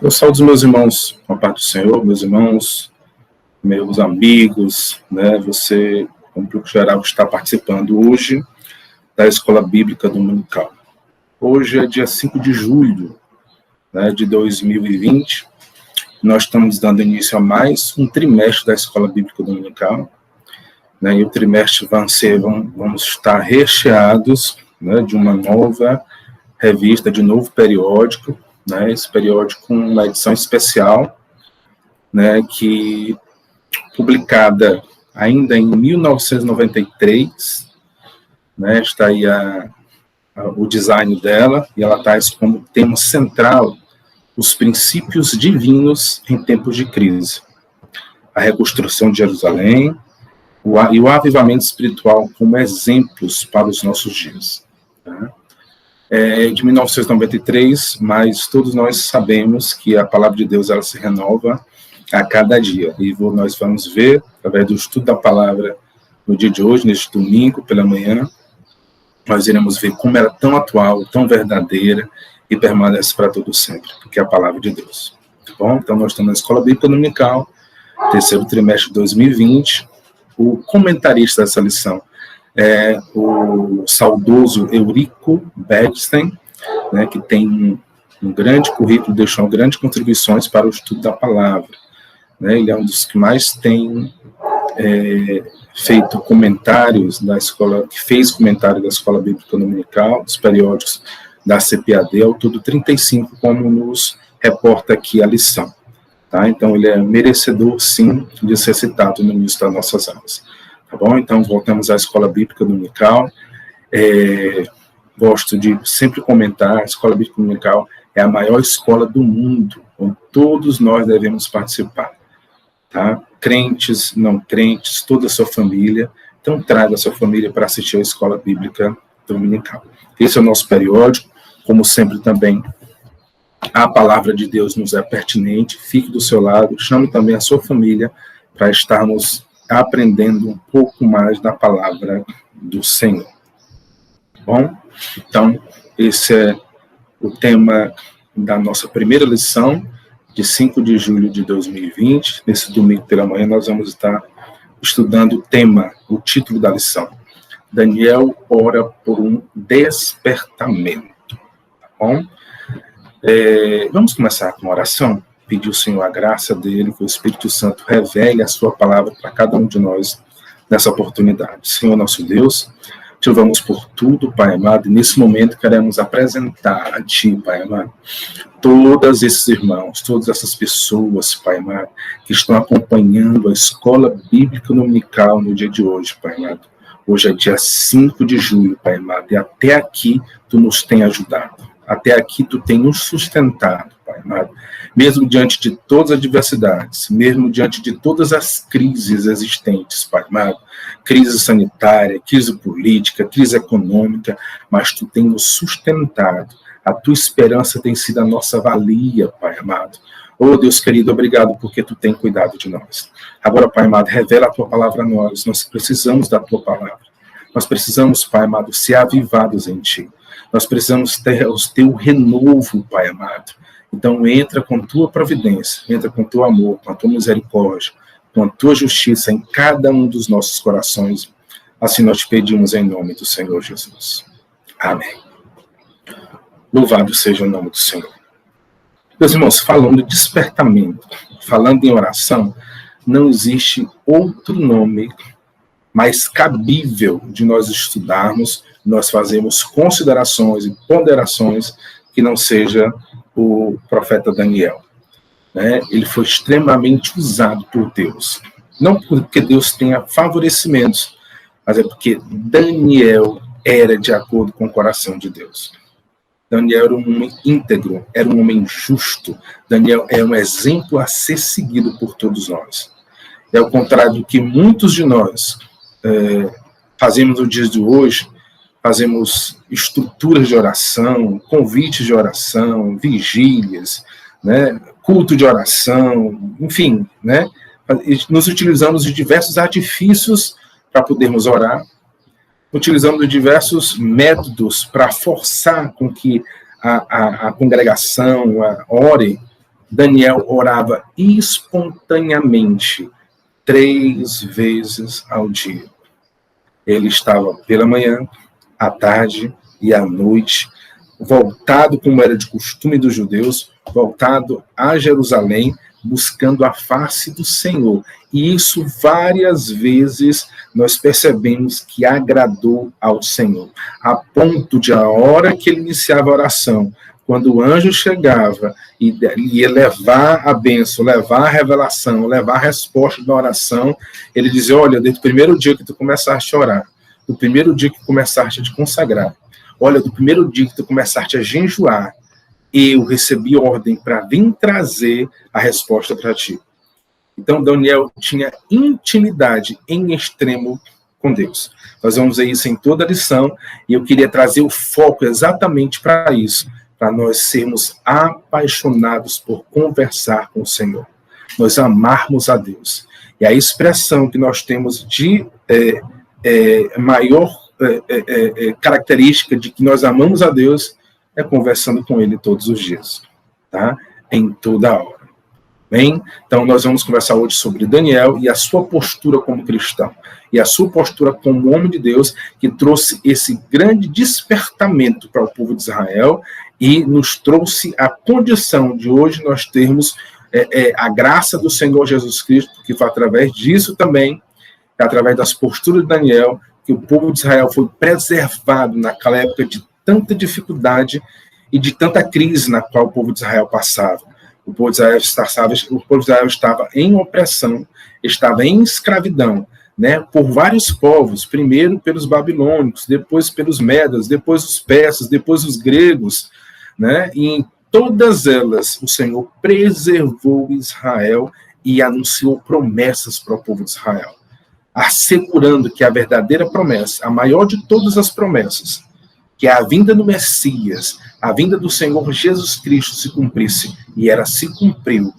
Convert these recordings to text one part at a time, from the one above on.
Eu saúdo os meus irmãos com a paz do Senhor, meus irmãos, meus amigos, né? Você, como público geral, está participando hoje da Escola Bíblica Dominical. Hoje é dia 5 de julho, né, de 2020. Nós estamos dando início a mais um trimestre da Escola Bíblica Dominical, né? E o trimestre vamos estar recheados, né, de uma nova revista, de novo periódico, né? Esse periódico com uma edição especial, né, que publicada ainda em 1993, né, está aí o design dela, e ela traz como tema central os princípios divinos em tempos de crise, a reconstrução de Jerusalém e o avivamento espiritual como exemplos para os nossos dias. Tá? É de 1993, mas todos nós sabemos que a palavra de Deus ela se renova a cada dia. E nós vamos ver, através do estudo da palavra no dia de hoje, neste domingo, pela manhã, nós iremos ver como ela é tão atual, tão verdadeira e permanece para todo sempre, porque é a palavra de Deus. Tá bom? Então, nós estamos na Escola Bíblica Dominical, terceiro trimestre de 2020. O comentarista dessa lição é o saudoso Eurico Bechstein, né, que tem um grande currículo, deixou grandes contribuições para o estudo da palavra. Né? Ele é um dos que mais tem feito comentários da escola, que fez comentário da Escola Bíblica Dominical, dos periódicos da CPAD, ao todo 35, como nos reporta aqui a lição. Tá? Então, ele é merecedor, sim, de ser citado no início das nossas aulas. Tá bom? Então, voltamos à Escola Bíblica Dominical. Gosto de sempre comentar, a Escola Bíblica Dominical é a maior escola do mundo, onde todos nós devemos participar. Tá? Crentes, não crentes, toda a sua família. Então, traga a sua família para assistir a Escola Bíblica Dominical. Esse é o nosso periódico. Como sempre também, a palavra de Deus nos é pertinente. Fique do seu lado, chame também a sua família para estarmos aprendendo um pouco mais da palavra do Senhor. Bom, então, esse é o tema da nossa primeira lição, de 5 de julho de 2020. Nesse domingo pela manhã, nós vamos estar estudando o tema, o título da lição. Daniel ora por um despertamento. Tá bom? Vamos começar com uma oração? Pedir ao Senhor a graça dele, que o Espírito Santo revele a sua palavra para cada um de nós nessa oportunidade. Senhor nosso Deus, te louvamos por tudo, Pai amado, e nesse momento queremos apresentar a Ti, Pai amado, todos esses irmãos, todas essas pessoas, Pai amado, que estão acompanhando a Escola Bíblica Dominical no dia de hoje, Pai amado. Hoje é dia 5 de julho, Pai amado, e até aqui Tu nos tem ajudado. Até aqui Tu tem nos sustentado, Pai amado. Mesmo diante de todas as adversidades, mesmo diante de todas as crises existentes, Pai amado, crise sanitária, crise política, crise econômica, mas Tu tem nos sustentado. A Tua esperança tem sido a nossa valia, Pai amado. Oh, Deus querido, obrigado porque Tu tem cuidado de nós. Agora, Pai amado, revela a Tua palavra a nós. Nós precisamos da Tua palavra. Nós precisamos, Pai amado, ser avivados em Ti. Nós precisamos ter o Teu renovo, Pai amado. Então, entra com Tua providência, entra com Teu amor, com a Tua misericórdia, com a Tua justiça em cada um dos nossos corações. Assim nós te pedimos em nome do Senhor Jesus. Amém. Louvado seja o nome do Senhor. Meus irmãos, falando de despertamento, falando em oração, não existe outro nome mais cabível de nós estudarmos, nós fazemos considerações e ponderações que não seja o profeta Daniel. Né? Ele foi extremamente usado por Deus. Não porque Deus tenha favorecimentos, mas é porque Daniel era de acordo com o coração de Deus. Daniel era um homem íntegro, era um homem justo. Daniel é um exemplo a ser seguido por todos nós. É ao contrário do que muitos de nós fazemos nos dias de hoje, fazemos estruturas de oração, convites de oração, vigílias, né, culto de oração, enfim, né, nos utilizamos de diversos artifícios para podermos orar, utilizando diversos métodos para forçar com que a congregação ore, Daniel orava espontaneamente 3 vezes ao dia. Ele estava pela manhã, à tarde e à noite, voltado, como era de costume dos judeus, voltado a Jerusalém, buscando a face do Senhor. E isso várias vezes nós percebemos que agradou ao Senhor, a ponto de a hora que ele iniciava a oração, quando o anjo chegava e ia levar a bênção, levar a revelação, levar a resposta da oração, ele dizia, olha, desde o primeiro dia que tu começaste a orar, do primeiro dia que começaste a te consagrar, olha, do primeiro dia que tu começaste a jejuar, eu recebi ordem para vir trazer a resposta para ti. Então, Daniel tinha intimidade em extremo com Deus. Nós vamos ver isso em toda a lição, e eu queria trazer o foco exatamente para isso, para nós sermos apaixonados por conversar com o Senhor, nós amarmos a Deus. E a expressão que nós temos de maior característica de que nós amamos a Deus é conversando com Ele todos os dias, tá? Em toda hora. Bem, então nós vamos conversar hoje sobre Daniel e a sua postura como cristão, e a sua postura como homem de Deus, que trouxe esse grande despertamento para o povo de Israel e nos trouxe a condição de hoje nós termos a graça do Senhor Jesus Cristo, que foi através disso também, através das posturas de Daniel, que o povo de Israel foi preservado naquela época de tanta dificuldade e de tanta crise na qual o povo de Israel passava. O povo de Israel estava em opressão, estava em escravidão, né, por vários povos, primeiro pelos babilônicos, depois pelos medas, depois os persas, depois os gregos, né, e em todas elas o Senhor preservou Israel e anunciou promessas para o povo de Israel, assegurando que a verdadeira promessa, a maior de todas as promessas, que a vinda do Messias, a vinda do Senhor Jesus Cristo se cumprisse, e ela se cumpriu,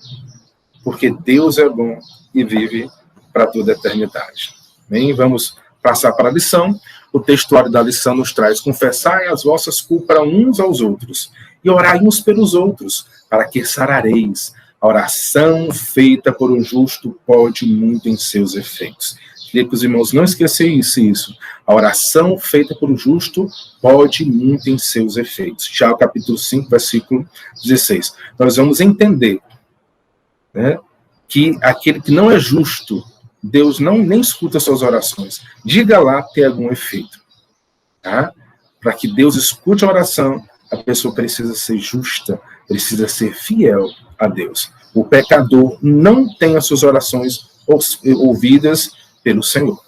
porque Deus é bom e vive para toda a eternidade. Bem, vamos passar para a lição. O textuário da lição nos traz: confessai as vossas culpas uns aos outros, e orai uns pelos outros, para que sarareis. A oração feita por um justo pode muito em seus efeitos. Queria que os irmãos não esqueçam isso. A oração feita por um justo pode muito em seus efeitos. Tiago, capítulo 5, versículo 16. Nós vamos entender, né, que aquele que não é justo, Deus nem escuta suas orações. Diga lá ter algum efeito. Tá? Para que Deus escute a oração, a pessoa precisa ser justa, precisa ser fiel a Deus. O pecador não tem as suas orações ouvidas pelo Senhor.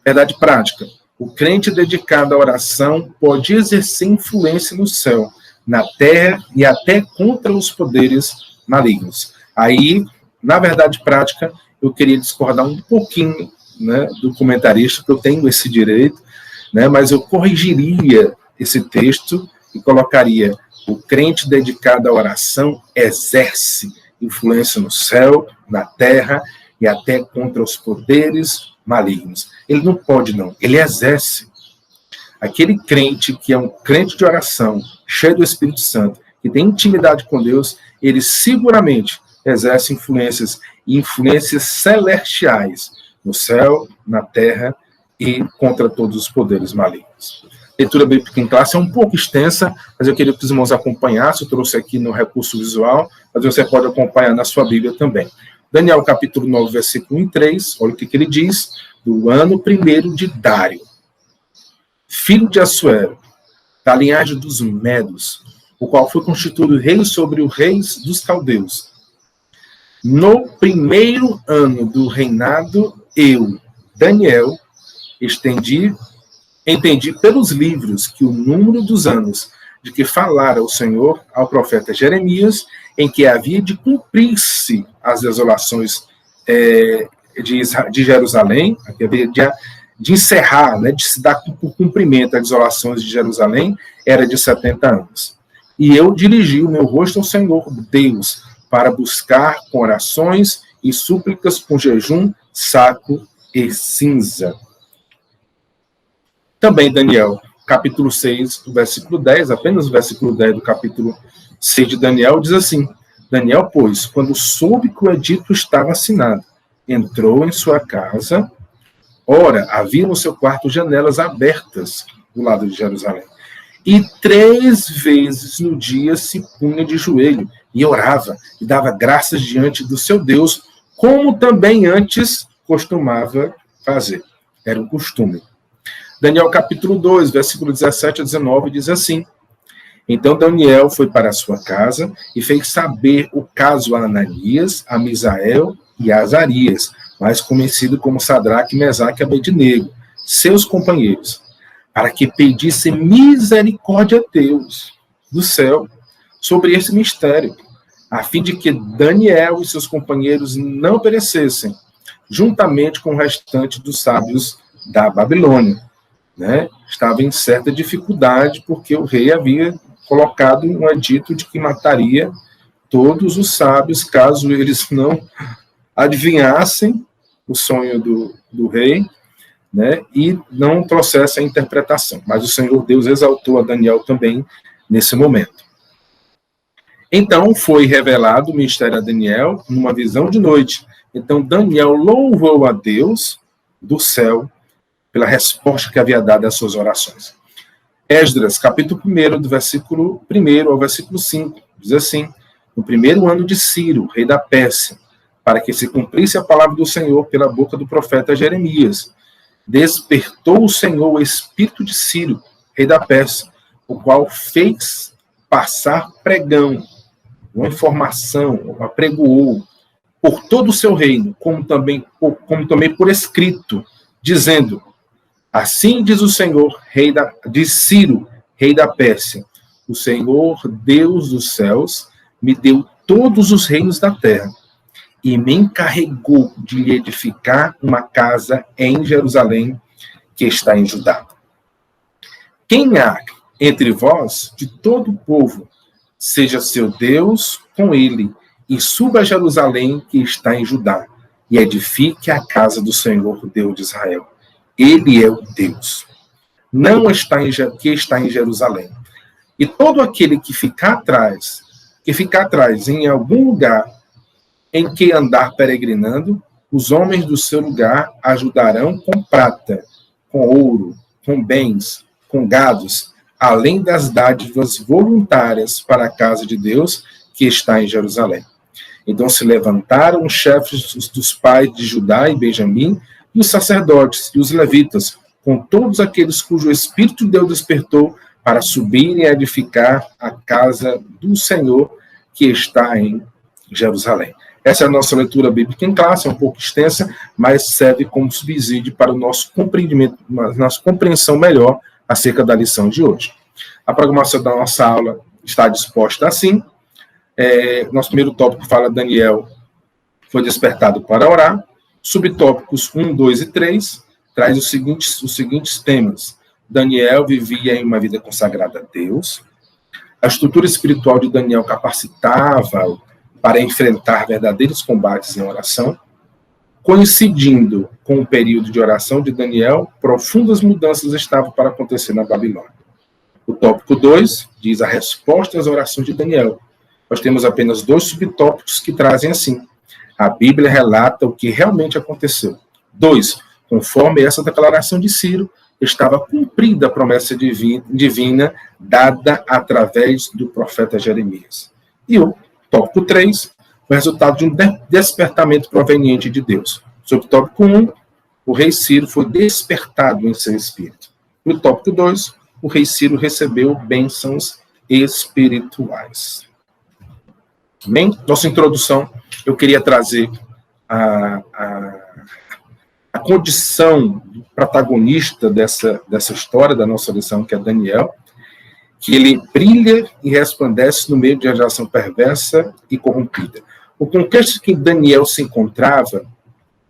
Verdade prática: o crente dedicado à oração pode exercer influência no céu, na terra e até contra os poderes malignos. Aí, na verdade prática, eu queria discordar um pouquinho, né, do comentarista, que eu tenho esse direito, né, mas eu corrigiria esse texto e colocaria: o crente dedicado à oração exerce influência no céu, na terra e até contra os poderes malignos. Ele não pode, não. Ele exerce. Aquele crente que é um crente de oração, cheio do Espírito Santo, que tem intimidade com Deus, ele seguramente exerce influências celestiais no céu, na terra e contra todos os poderes malignos. A leitura bíblica em classe é um pouco extensa, mas eu queria que os irmãos acompanhassem. Eu trouxe aqui no recurso visual, mas você pode acompanhar na sua Bíblia também. Daniel, capítulo 9, versículo 1 e 3, olha o que ele diz: do ano 1º de Dário, filho de Assuero, da linhagem dos Medos, o qual foi constituído rei sobre os reis dos caldeus. No primeiro ano do reinado, eu, Daniel, entendi pelos livros que o número dos anos de que falara o Senhor ao profeta Jeremias, em que havia de cumprir-se as desolações de Jerusalém, que havia de encerrar, né, de se dar por cumprimento as desolações de Jerusalém, era de 70 anos. E eu dirigi o meu rosto ao Senhor Deus, para buscar com orações e súplicas, com jejum, saco e cinza. Também Daniel, capítulo 6, versículo 10, apenas o versículo 10 do capítulo 6 de Daniel, diz assim: Daniel, pois, quando soube que o edito estava assinado, entrou em sua casa. Ora, havia no seu quarto janelas abertas do lado de Jerusalém. E 3 vezes no dia se punha de joelho e orava e dava graças diante do seu Deus, como também antes costumava fazer. Era um costume. Daniel capítulo 2, versículo 17 a 19, diz assim: Então Daniel foi para a sua casa e fez saber o caso a Ananias, a Misael e a Azarias, mais conhecido como Sadraque, Mesaque e Abednego, seus companheiros, para que pedissem misericórdia a Deus do céu sobre esse mistério, a fim de que Daniel e seus companheiros não perecessem, juntamente com o restante dos sábios da Babilônia. Né? Estava em certa dificuldade, porque o rei havia colocado um edito de que mataria todos os sábios, caso eles não adivinhassem o sonho do rei, né, e não trouxesse a interpretação. Mas o Senhor Deus exaltou a Daniel também nesse momento. Então foi revelado o mistério a Daniel numa visão de noite. Então Daniel louvou a Deus do céu pela resposta que havia dado às suas orações. Esdras, capítulo 1, do versículo 1 ao versículo 5, diz assim: No primeiro ano de Ciro, rei da Pérsia, para que se cumprisse a palavra do Senhor pela boca do profeta Jeremias, despertou o Senhor o espírito de Ciro, rei da Pérsia, o qual fez passar pregão, uma informação, apregoou por todo o seu reino, como também por escrito, dizendo: Assim diz o Senhor, de Ciro, rei da Pérsia, o Senhor, Deus dos céus, me deu todos os reinos da terra e me encarregou de lhe edificar uma casa em Jerusalém, que está em Judá. Quem há entre vós, de todo o povo, seja seu Deus com ele, e suba a Jerusalém, que está em Judá, e edifique a casa do Senhor, Deus de Israel. Ele é o Deus, não está que está em Jerusalém. E todo aquele que ficar atrás em algum lugar em que andar peregrinando, os homens do seu lugar ajudarão com prata, com ouro, com bens, com gados, além das dádivas voluntárias para a casa de Deus que está em Jerusalém. Então se levantaram os chefes dos pais de Judá e Benjamim, e os sacerdotes e os levitas, com todos aqueles cujo Espírito de Deus despertou, para subirem a edificar a casa do Senhor que está em Jerusalém. Essa é a nossa leitura bíblica em classe, é um pouco extensa, mas serve como subsídio para o nosso compreendimento, nossa compreensão melhor acerca da lição de hoje. A programação da nossa aula está disposta assim. Nosso primeiro tópico fala: Daniel foi despertado para orar. Subtópicos 1, 2 e 3 traz os seguintes temas. Daniel vivia em uma vida consagrada a Deus. A estrutura espiritual de Daniel capacitava-o para enfrentar verdadeiros combates em oração. Coincidindo com o período de oração de Daniel, profundas mudanças estavam para acontecer na Babilônia. O tópico 2 diz a resposta às orações de Daniel. Nós temos apenas 2 subtópicos que trazem assim: a Bíblia relata o que realmente aconteceu. 2, conforme essa declaração de Ciro, estava cumprida a promessa divina dada através do profeta Jeremias. E o tópico 3, o resultado de um despertamento proveniente de Deus. Subtópico 1, o rei Ciro foi despertado em seu espírito. No tópico 2, o rei Ciro recebeu bênçãos espirituais. Bem, nossa introdução, eu queria trazer a condição do protagonista dessa história, da nossa lição, que é Daniel, que ele brilha e resplandece no meio de uma geração perversa e corrompida. O contexto em que Daniel se encontrava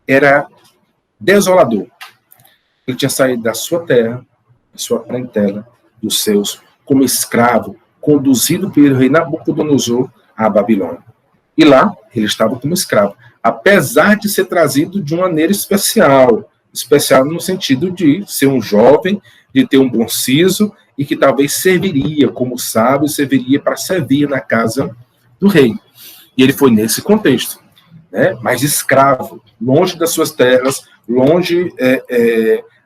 era desolador. Ele tinha saído da sua terra, da sua parentela, dos seus, como escravo, conduzido pelo rei Nabucodonosor à Babilônia. E lá, ele estava como escravo, apesar de ser trazido de uma maneira especial no sentido de ser um jovem, de ter um bom siso, e que talvez serviria como sábio, serviria para servir na casa do rei. E ele foi nesse contexto, né? Mas escravo, longe das suas terras, longe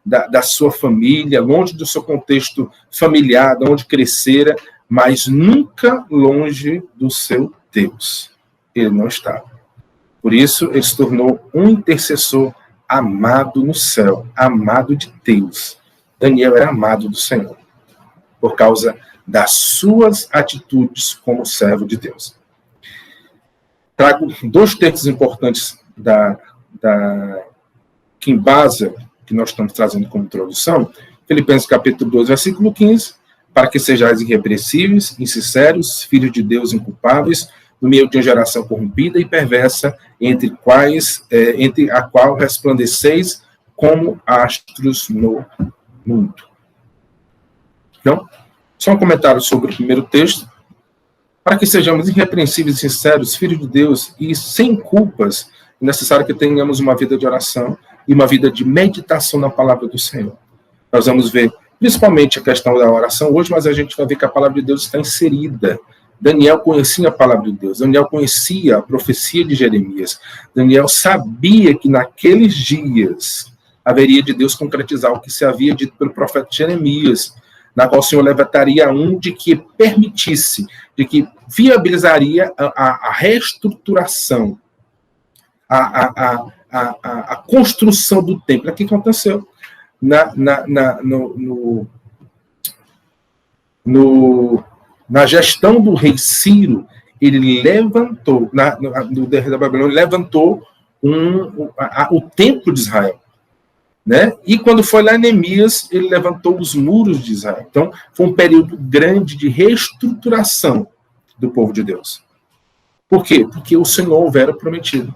da sua família, longe do seu contexto familiar, de onde crescera, mas nunca longe do seu Deus. Ele não estava. Por isso, ele se tornou um intercessor amado no céu, amado de Deus. Daniel era amado do Senhor, por causa das suas atitudes como servo de Deus. Trago 2 textos importantes que embasam, que nós estamos trazendo como introdução. Filipenses capítulo 2, versículo 15, para que sejais irrepreensíveis, insinceros, filhos de Deus inculpáveis, no meio de uma geração corrompida e perversa, entre a qual resplandeceis como astros no mundo. Então, só um comentário sobre o primeiro texto. Para que sejamos irrepreensíveis e sinceros, filhos de Deus, e sem culpas, é necessário que tenhamos uma vida de oração e uma vida de meditação na palavra do Senhor. Nós vamos ver, principalmente, a questão da oração hoje, mas a gente vai ver que a palavra de Deus está inserida. Daniel conhecia a palavra de Deus, Daniel conhecia a profecia de Jeremias, Daniel sabia que naqueles dias haveria de Deus concretizar o que se havia dito pelo profeta Jeremias, na qual o Senhor levantaria um de que permitisse, de que viabilizaria a reestruturação, a construção do templo. O que aconteceu? Na gestão do rei Ciro, ele levantou, no rei da Babilônia, levantou o templo de Israel. Né? E quando foi lá Neemias, ele levantou os muros de Israel. Então, foi um período grande de reestruturação do povo de Deus. Por quê? Porque o Senhor houvera prometido.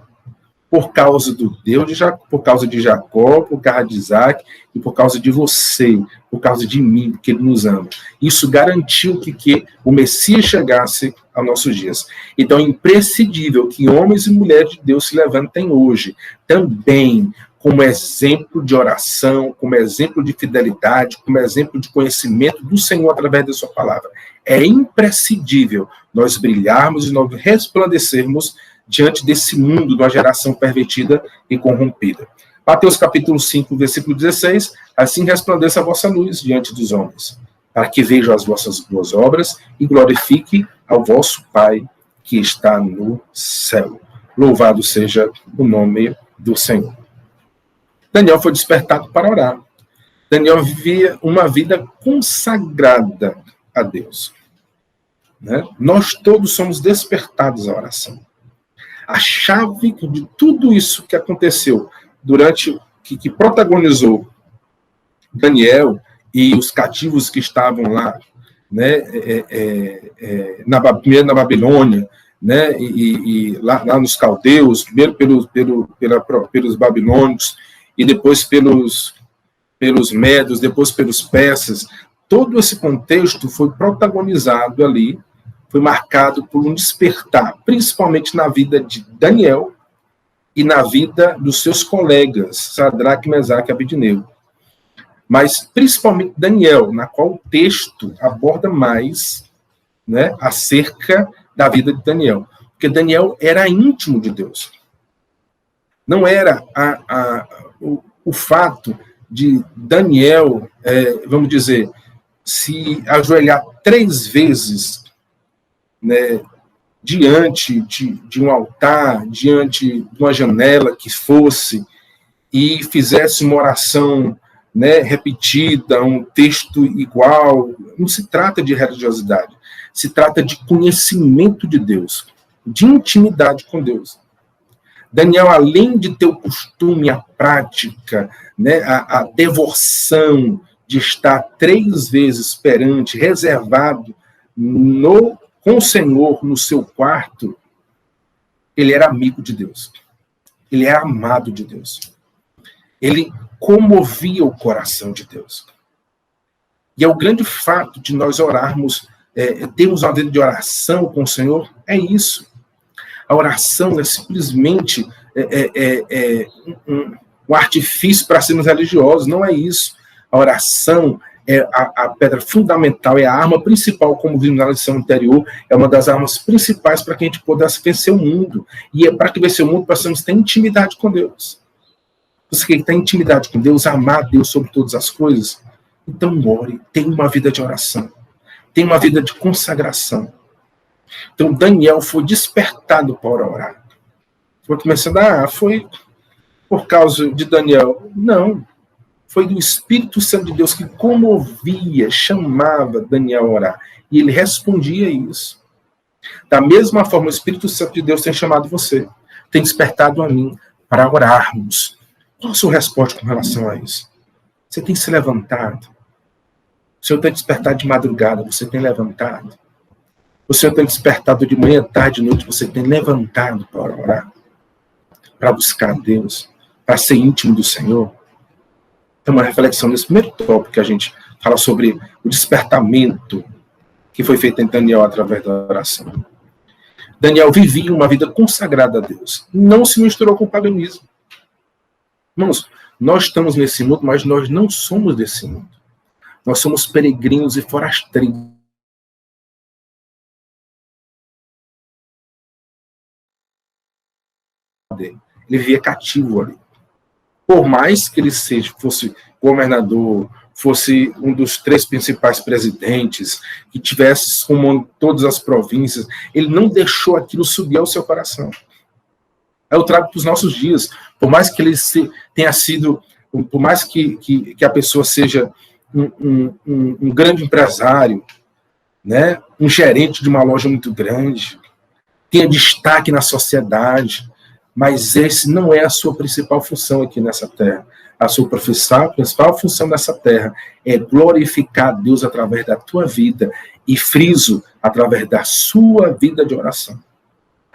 Por causa do Deus de Jacó, por causa de Jacó, por causa de Isaac, e por causa de você, por causa de mim, porque Ele nos ama. Isso garantiu que o Messias chegasse aos nossos dias. Então, é imprescindível que homens e mulheres de Deus se levantem hoje, também como exemplo de oração, como exemplo de fidelidade, como exemplo de conhecimento do Senhor através da sua palavra. É imprescindível nós brilharmos e nós resplandecermos diante desse mundo, de uma geração pervertida e corrompida. Mateus capítulo 5, versículo 16, assim resplandeça a vossa luz diante dos homens, para que vejam as vossas boas obras e glorifique ao vosso Pai que está no céu. Louvado seja o nome do Senhor. Daniel foi despertado para orar. Daniel vivia uma vida consagrada a Deus. Né? Nós todos somos despertados à oração. A chave de tudo isso que aconteceu que protagonizou Daniel e os cativos que estavam lá, né, primeiro na Babilônia, né, e lá nos caldeus, primeiro pelos babilônicos, e depois pelos médios, depois pelos persas. Todo esse contexto foi protagonizado ali, foi marcado por um despertar, principalmente na vida de Daniel e na vida dos seus colegas, Sadraque, Mesaque e Abednego. Mas principalmente Daniel, na qual o texto aborda mais, né, acerca da vida de Daniel. Porque Daniel era íntimo de Deus. Não era o fato de Daniel, vamos dizer, se ajoelhar 3 vezes, né, diante de um altar, diante de uma janela que fosse, e fizesse uma oração, né, repetida, um texto igual. Não se trata de religiosidade, se trata de conhecimento de Deus, de intimidade com Deus. Daniel, além de ter o costume, a prática, né, a devoção de estar 3 vezes perante, reservado com o Senhor no seu quarto, ele era amigo de Deus. Ele era amado de Deus. Ele comovia o coração de Deus. E é o grande fato de nós orarmos, termos uma vida de oração com o Senhor, é isso. A oração é simplesmente um artifício para sermos religiosos, não é isso. A oração é a pedra fundamental, é a arma principal, como vimos na lição anterior, é uma das armas principais para que a gente pudesse vencer o mundo. E é para que vencer o mundo, precisamos ter intimidade com Deus. Você quer ter intimidade com Deus, amar Deus sobre todas as coisas? Então ore, tenha uma vida de oração, tenha uma vida de consagração. Então Daniel foi despertado para orar. Foi começando, foi por causa de Daniel. Não, foi do Espírito Santo de Deus que comovia, chamava Daniel a orar. E ele respondia isso. Da mesma forma, o Espírito Santo de Deus tem chamado você, tem despertado a mim para orarmos. Qual a sua resposta com relação a isso? Você tem se levantado? O Senhor tem despertado de madrugada, você tem levantado? O Senhor tem despertado de manhã, tarde, noite, você tem levantado para orar? Para buscar a Deus? Para ser íntimo do Senhor? Então, uma reflexão nesse primeiro tópico que a gente fala sobre o despertamento que foi feito em Daniel através da oração. Daniel vivia uma vida consagrada a Deus. Não se misturou com o paganismo. Irmãos, nós estamos nesse mundo, mas nós não somos desse mundo. Nós somos peregrinos e forasteiros. Ele vivia cativo ali. Por mais que ele fosse governador, fosse um dos 3 principais presidentes, que tivesse comando todas as províncias, ele não deixou aquilo subir ao seu coração. Eu trago para os nossos dias. Por mais que ele tenha sido, por mais que a pessoa seja um grande empresário, né, um gerente de uma loja muito grande, tenha destaque na sociedade, mas esse não é a sua principal função aqui nessa terra. A sua principal função nessa terra é glorificar a Deus através da tua vida, e friso, através da sua vida de oração.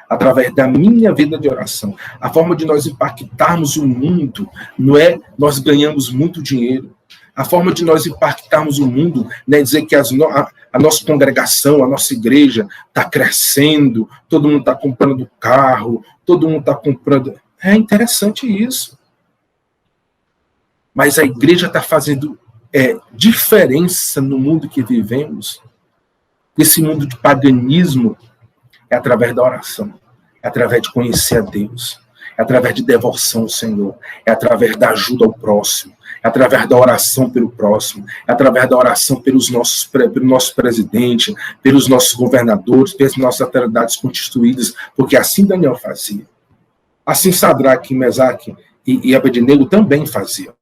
Através da minha vida de oração. A forma de nós impactarmos o mundo não é nós ganhamos muito dinheiro. A forma de nós impactarmos o mundo não é dizer que a nossa congregação, a nossa igreja está crescendo, todo mundo está comprando carro, todo mundo está comprando... É interessante isso. Mas a igreja está fazendo diferença no mundo que vivemos. Esse mundo de paganismo é através da oração, é através de conhecer a Deus, é através de devoção ao Senhor, é através da ajuda ao próximo, é através da oração pelo próximo, é através da oração pelo nosso presidente, pelos nossos governadores, pelas nossas autoridades constituídas, porque assim Daniel fazia. Assim Sadraque, Mesaque e Abednego também faziam.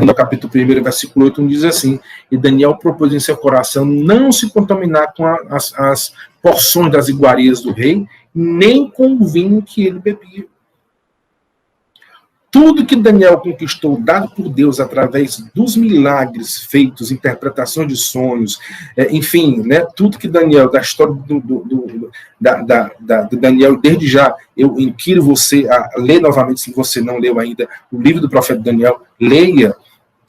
No capítulo 1, versículo 8, diz assim: e Daniel propôs em seu coração não se contaminar com as porções das iguarias do rei, nem com o vinho que ele bebia. Tudo que Daniel conquistou, dado por Deus, através dos milagres feitos, interpretações de sonhos, enfim, né, tudo que Daniel, da história do Daniel, desde já, eu inquiro você a ler novamente, se você não leu ainda, o livro do profeta Daniel, leia,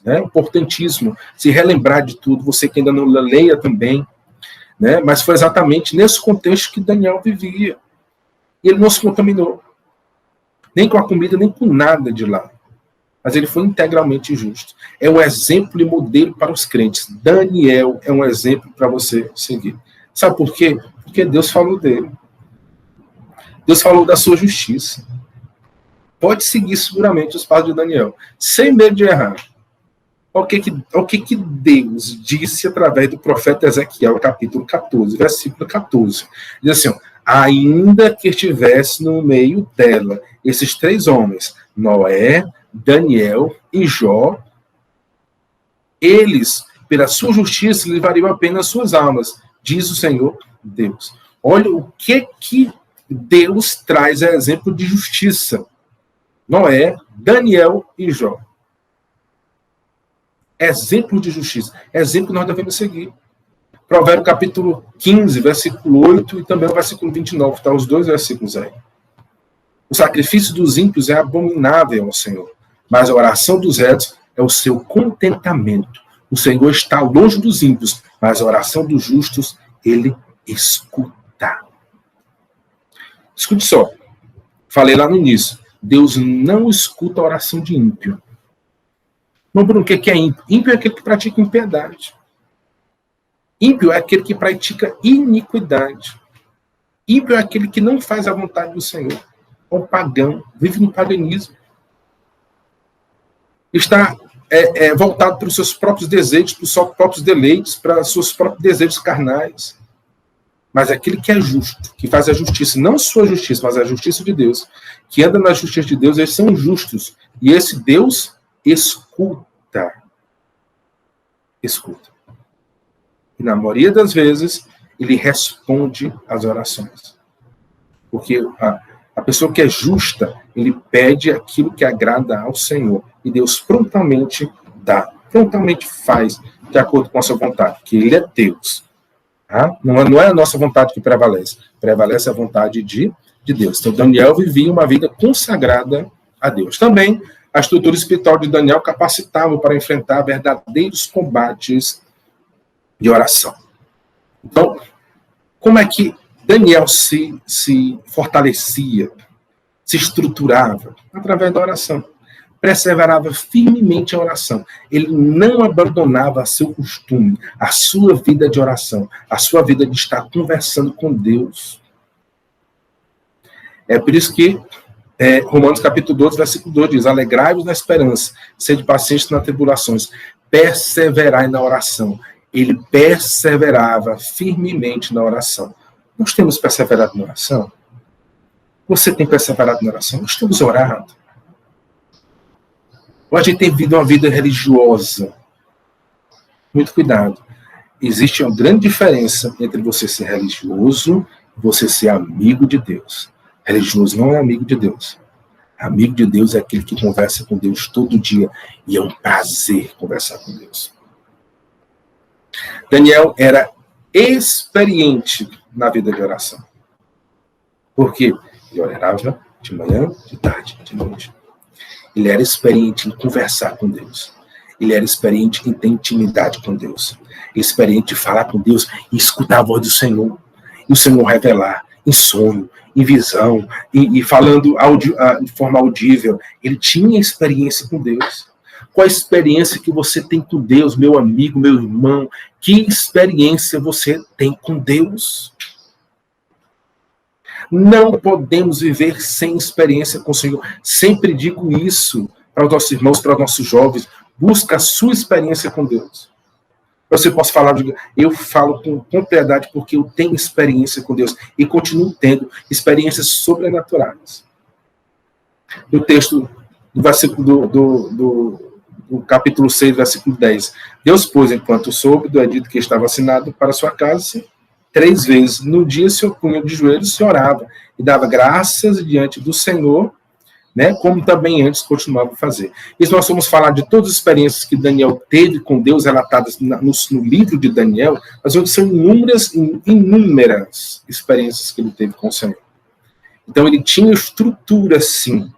né, importantíssimo, se relembrar de tudo, você que ainda não leia também, né, mas foi exatamente nesse contexto que Daniel vivia, e ele não se contaminou. Nem com a comida, nem com nada de lá. Mas ele foi integralmente justo. É um exemplo e modelo para os crentes. Daniel é um exemplo para você seguir. Sabe por quê? Porque Deus falou dele. Deus falou da sua justiça. Pode seguir seguramente os passos de Daniel, sem medo de errar. O que Deus disse através do profeta Ezequiel, capítulo 14, versículo 14. Diz assim, ainda que estivesse no meio dela esses 3 homens, Noé, Daniel e Jó, eles, pela sua justiça, levariam apenas suas almas, diz o Senhor Deus. Olha o que Deus traz a exemplo de justiça. Noé, Daniel e Jó. Exemplo de justiça. Exemplo que nós devemos seguir. Provérbio capítulo 15, versículo 8 e também o versículo 29, está os 2 versículos aí. O sacrifício dos ímpios é abominável ao Senhor, mas a oração dos retos é o seu contentamento. O Senhor está longe dos ímpios, mas a oração dos justos ele escuta. Escute só, falei lá no início, Deus não escuta a oração de ímpio. Não, Bruno, o que é ímpio? Ímpio é aquele que pratica impiedade. Ímpio é aquele que pratica iniquidade. Ímpio é aquele que não faz a vontade do Senhor. É um pagão, vive no paganismo. Está voltado para os seus próprios desejos, para os seus próprios deleites, para os seus próprios desejos carnais. Mas aquele que é justo, que faz a justiça, não sua justiça, mas a justiça de Deus, que anda na justiça de Deus, eles são justos. E esse Deus escuta. Escuta. E na maioria das vezes, ele responde às orações. Porque a pessoa que é justa, ele pede aquilo que agrada ao Senhor. E Deus prontamente dá, prontamente faz de acordo com a sua vontade, porque ele é Deus. Tá? Não é a nossa vontade que prevalece. Prevalece a vontade de Deus. Então, Daniel vivia uma vida consagrada a Deus. Também, a estrutura espiritual de Daniel capacitava para enfrentar verdadeiros combates de oração. Então, como é que Daniel se fortalecia, se estruturava? Através da oração. Perseverava firmemente em oração. Ele não abandonava seu costume, a sua vida de oração, a sua vida de estar conversando com Deus. É por isso que Romanos capítulo 12, versículo 2 diz: alegrai-vos na esperança, sede pacientes nas tribulações, perseverai na oração. Ele perseverava firmemente na oração. Nós temos perseverado na oração? Você tem perseverado na oração? Nós temos orado. Ou a gente tem vivido uma vida religiosa. Muito cuidado. Existe uma grande diferença entre você ser religioso e você ser amigo de Deus. Religioso não é amigo de Deus. Amigo de Deus é aquele que conversa com Deus todo dia. E é um prazer conversar com Deus. Daniel era experiente na vida de oração. Porque ele orava de manhã, de tarde, de noite. Ele era experiente em conversar com Deus. Ele era experiente em ter intimidade com Deus. Experiente em falar com Deus e escutar a voz do Senhor. E o Senhor revelar em sonho, em visão, e falando de forma audível. Ele tinha experiência com Deus. Qual a experiência que você tem com Deus, meu amigo, meu irmão? Que experiência você tem com Deus? Não podemos viver sem experiência com o Senhor. Sempre digo isso para os nossos irmãos, para os nossos jovens. Busca a sua experiência com Deus. Você pode falar, eu falo com propriedade porque eu tenho experiência com Deus e continuo tendo experiências sobrenaturais. No texto do versículo do capítulo 6, versículo 10. Deus pôs, enquanto soube do edito que estava assinado para sua casa, 3 vezes no dia se opunha de joelhos, se orava e dava graças diante do Senhor, né, como também antes continuava a fazer. E nós vamos falar de todas as experiências que Daniel teve com Deus, relatadas no livro de Daniel, mas são inúmeras experiências que ele teve com o Senhor. Então ele tinha estrutura, sim,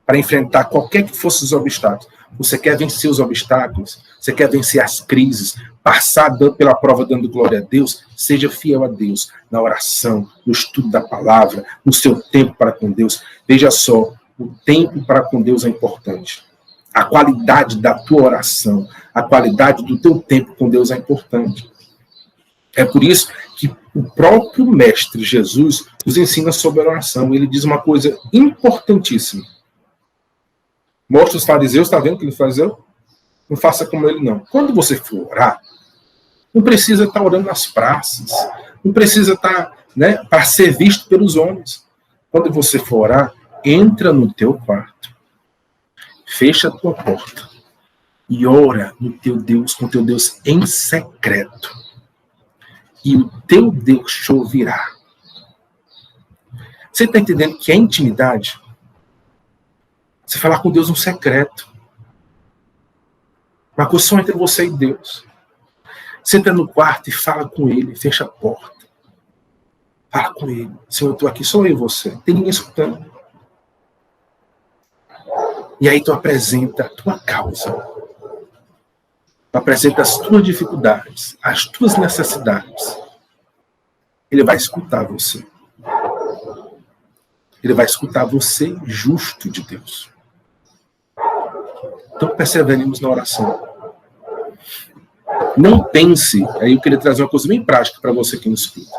para enfrentar qualquer que fosse os obstáculos. Você quer vencer os obstáculos? Você quer vencer as crises? Passar pela prova dando glória a Deus? Seja fiel a Deus na oração, no estudo da palavra, no seu tempo para com Deus. Veja só, o tempo para com Deus é importante. A qualidade da tua oração, a qualidade do teu tempo com Deus é importante. É por isso que o próprio Mestre Jesus nos ensina sobre a oração. Ele diz uma coisa importantíssima. Mostra os fariseus, está vendo o que ele fariseu? Não faça como ele, não. Quando você for orar, não precisa estar orando nas praças, não precisa estar, né, para ser visto pelos homens. Quando você for orar, entra no teu quarto, fecha a tua porta e ora no teu Deus, com teu Deus em secreto. E o teu Deus te ouvirá. Você está entendendo que é intimidade? Você falar com Deus no secreto. Uma coisa só entre você e Deus. Você entra no quarto e fala com Ele, fecha a porta. Fala com Ele. Senhor, eu estou aqui, só eu e você. Não tem ninguém escutando. E aí tu apresenta a tua causa. Tu apresenta as tuas dificuldades, as tuas necessidades. Ele vai escutar você. Ele vai escutar você justo de Deus. Então, perseveremos na oração. Não pense, aí eu queria trazer uma coisa bem prática para você que nos escuta.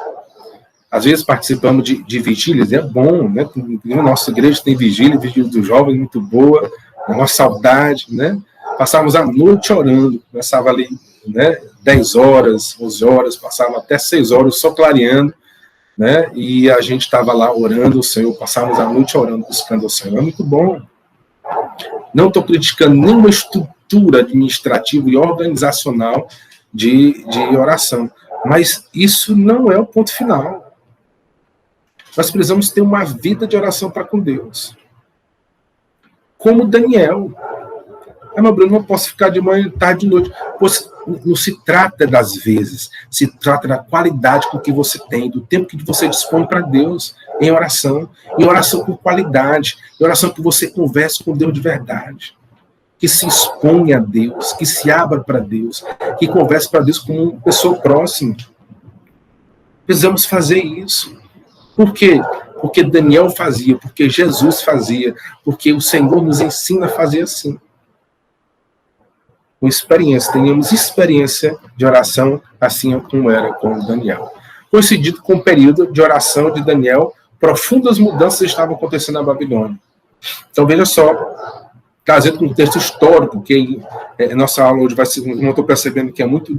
Às vezes participamos de vigílias, é bom, né? Na nossa igreja tem vigília dos jovens, muito boa, é uma saudade, né? Passávamos a noite orando, começava ali, né? 10 horas, 11 horas, passava até 6 horas só clareando, né? E a gente estava lá orando o Senhor, passávamos a noite orando, buscando o Senhor. É muito bom. Não estou criticando nenhuma estrutura administrativa e organizacional de oração, mas isso não é o ponto final. Nós precisamos ter uma vida de oração para com Deus. Como Daniel. Meu Bruno, não posso ficar de manhã, tarde, de noite. Pois não se trata das vezes, se trata da qualidade com que você tem, do tempo que você dispõe para Deus em oração com qualidade, em oração que você converse com Deus de verdade, que se exponha a Deus, que se abra para Deus, que converse para Deus como uma pessoa próxima. Precisamos fazer isso. Por quê? Porque Daniel fazia, porque Jesus fazia, porque o Senhor nos ensina a fazer assim. Com experiência, tenhamos experiência de oração, assim como era com Daniel. Coincidido com o período de oração de Daniel, profundas mudanças estavam acontecendo na Babilônia. Então, veja só, trazendo um texto histórico, que nossa aula hoje vai ser, como eu estou percebendo que é muito,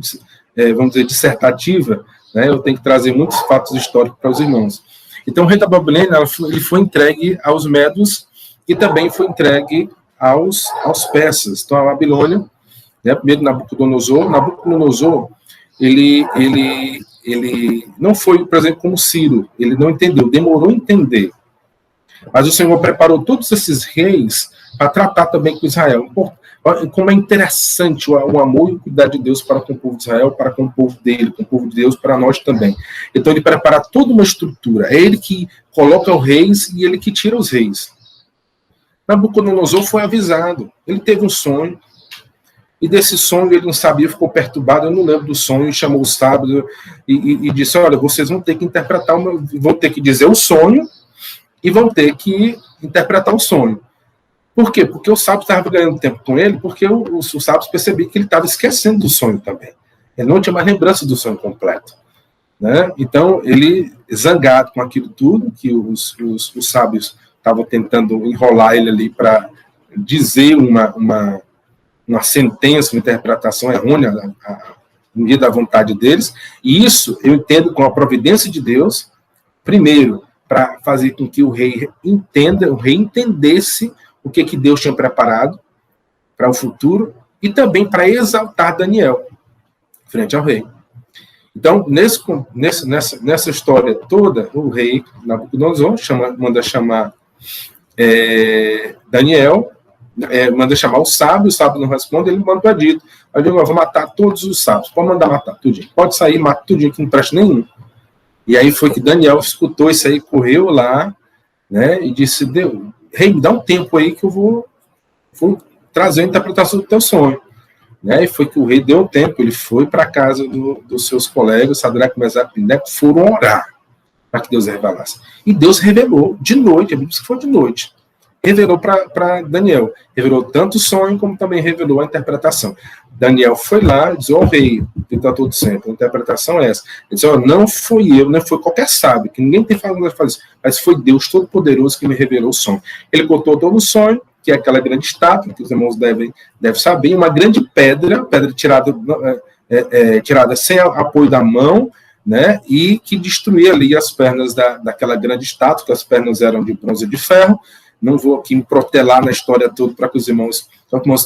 vamos dizer, dissertativa, né, eu tenho que trazer muitos fatos históricos para os irmãos. Então, o rei da Babilônia ele foi entregue aos medos e também foi entregue aos persas. Então, a Babilônia, né, primeiro Nabucodonosor, ele não foi, por exemplo, como Ciro, ele não entendeu, demorou a entender. Mas o Senhor preparou todos esses reis para tratar também com Israel. Como é interessante o amor e o cuidado de Deus para com o povo de Israel, para com o povo dele, com o povo de Deus, para nós também. Então ele prepara toda uma estrutura. É ele que coloca os reis e ele que tira os reis. Nabucodonosor foi avisado. Ele teve um sonho. E desse sonho ele não sabia, ficou perturbado, eu não lembro do sonho, chamou os sábios e disse, olha, vocês vão ter que interpretar, vão ter que dizer o sonho e vão ter que interpretar o sonho. Por quê? Porque o sábio estava ganhando tempo com ele, porque os sábios percebiam que ele estava esquecendo do sonho também. Ele não tinha mais lembrança do sonho completo. Né? Então, ele, zangado com aquilo tudo, que os sábios estavam tentando enrolar ele ali para dizer uma sentença, uma interpretação errônea no meio da vontade deles, e isso eu entendo com a providência de Deus, primeiro, para fazer com que o rei entendesse o que Deus tinha preparado para o futuro, e também para exaltar Daniel frente ao rei. Então, nessa história toda, o rei Nabucodonosor manda chamar Daniel, manda chamar o sábio não responde, ele manda o edito. Aí ele vai matar todos os sábios, pode mandar matar tudinho, pode sair, mata tudinho, que não presta nenhum. E aí foi que Daniel escutou isso aí, correu lá, né, e disse, rei, me dá um tempo aí que eu vou trazer a interpretação do teu sonho. Né, e foi que o rei deu um tempo, ele foi para a casa dos seus colegas, Sadraque, Mesaque e Abednego, foram orar para que Deus revelasse. E Deus revelou de noite, a Bíblia diz que foi de noite. Revelou para Daniel. Revelou tanto o sonho, como também revelou a interpretação. Daniel foi lá e disse, rei, que está tudo sempre, a interpretação é essa. Ele disse, não foi eu, não foi qualquer sábio, que ninguém tem falado isso, mas foi Deus Todo-Poderoso que me revelou o sonho. Ele contou todo o sonho, que é aquela grande estátua, que os irmãos devem saber, uma grande pedra tirada sem apoio da mão, né, e que destruía ali as pernas daquela grande estátua, que as pernas eram de bronze e de ferro. Não vou aqui me protelar na história toda para que os irmãos